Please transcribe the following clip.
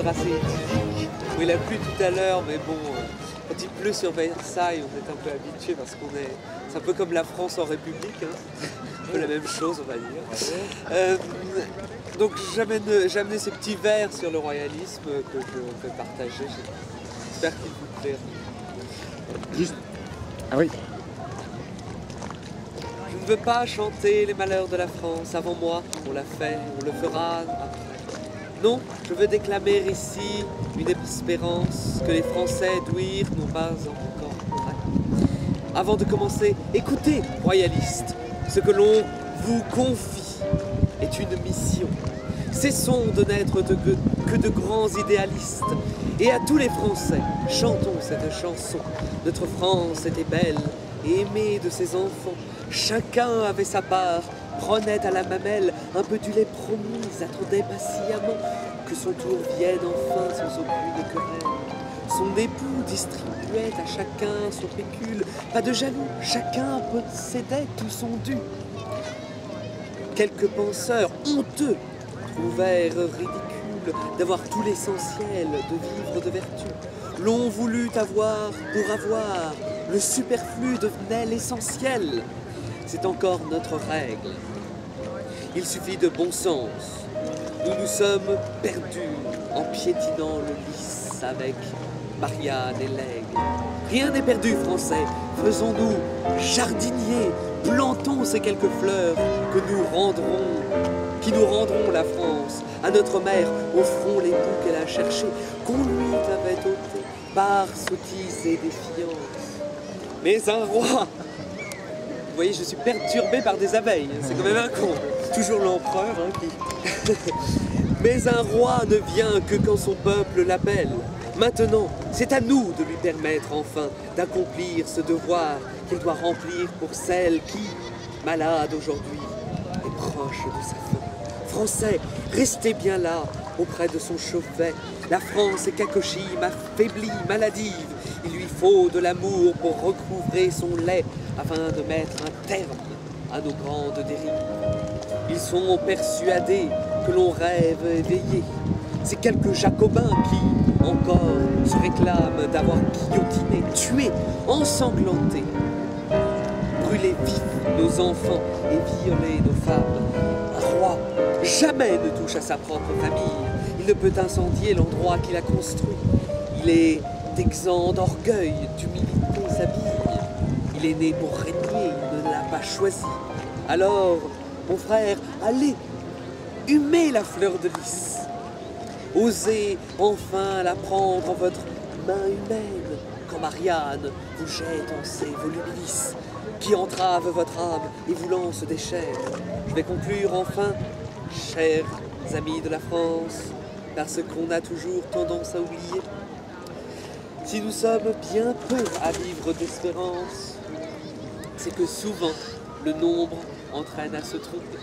cadre assez idyllique, où il a plu tout à l'heure, mais bon, quand il pleut sur Versailles, on est un peu habitué parce qu'on est... C'est un peu comme la France en République, hein. Un peu la même chose, on va dire. Donc j'ai amené ces petits vers sur le royalisme que je vais partager. J'espère qu'il vous plaira. Juste... Ah oui. Je ne veux pas chanter les malheurs de la France avant moi, on l'a fait, on le fera après. Non, je veux déclamer ici une espérance que les Français d'ouïr n'ont pas encore. Avant de commencer, écoutez, royalistes, ce que l'on vous confie est une mission. Cessons de n'être que de grands idéalistes. Et à tous les Français, chantons cette chanson. Notre France était belle et aimée de ses enfants. Chacun avait sa part, prenait à la mamelle un peu du lait promis, attendait patiemment que son tour vienne enfin sans aucune querelle. Son époux distribuait à chacun son pécule, pas de jaloux, chacun possédait tout son dû. Quelques penseurs honteux trouvèrent ridicule d'avoir tout l'essentiel de vivre de vertu. L'on voulut avoir pour avoir, le superflu devenait l'essentiel. C'est encore notre règle. Il suffit de bon sens. Nous nous sommes perdus en piétinant le lys avec Marianne et l'aigle. Rien n'est perdu, Français. Faisons-nous jardiniers. Plantons ces quelques fleurs qui nous rendront la France. À notre mère, offrons l'époux qu'elle a cherché, qu'on lui avait ôté par sottise et défiance. Mais un roi... Vous voyez, je suis perturbé par des abeilles, c'est quand même un con. Toujours l'empereur qui... Mais un roi ne vient que quand son peuple l'appelle. Maintenant, c'est à nous de lui permettre enfin d'accomplir ce devoir qu'il doit remplir pour celle qui, malade aujourd'hui, est proche de sa fin. Français, restez bien là, auprès de son chevet. La France est cacochime, affaiblie, maladive. Il lui faut de l'amour pour recouvrer son lait, afin de mettre un terme à nos grandes dérives. Ils sont persuadés que l'on rêve éveillé. C'est quelques jacobins qui, encore, se réclament d'avoir guillotiné, tué, ensanglanté, brûlé vifs nos enfants et violé nos femmes. Un roi jamais ne touche à sa propre famille. Il ne peut incendier l'endroit qu'il a construit. Il est exempt d'orgueil, d'humilité s'habille. Il est né pour régner, il ne l'a pas choisi. Alors, mon frère, allez, humez la fleur de lys. Osez enfin la prendre en votre main humaine, quand Marianne vous jette en ses volubilis, qui entrave votre âme et vous lance des chairs. Je vais conclure enfin, chers amis de la France, parce qu'on a toujours tendance à oublier. Si nous sommes bien peu à vivre d'espérance, c'est que souvent le nombre entraîne à se tromper.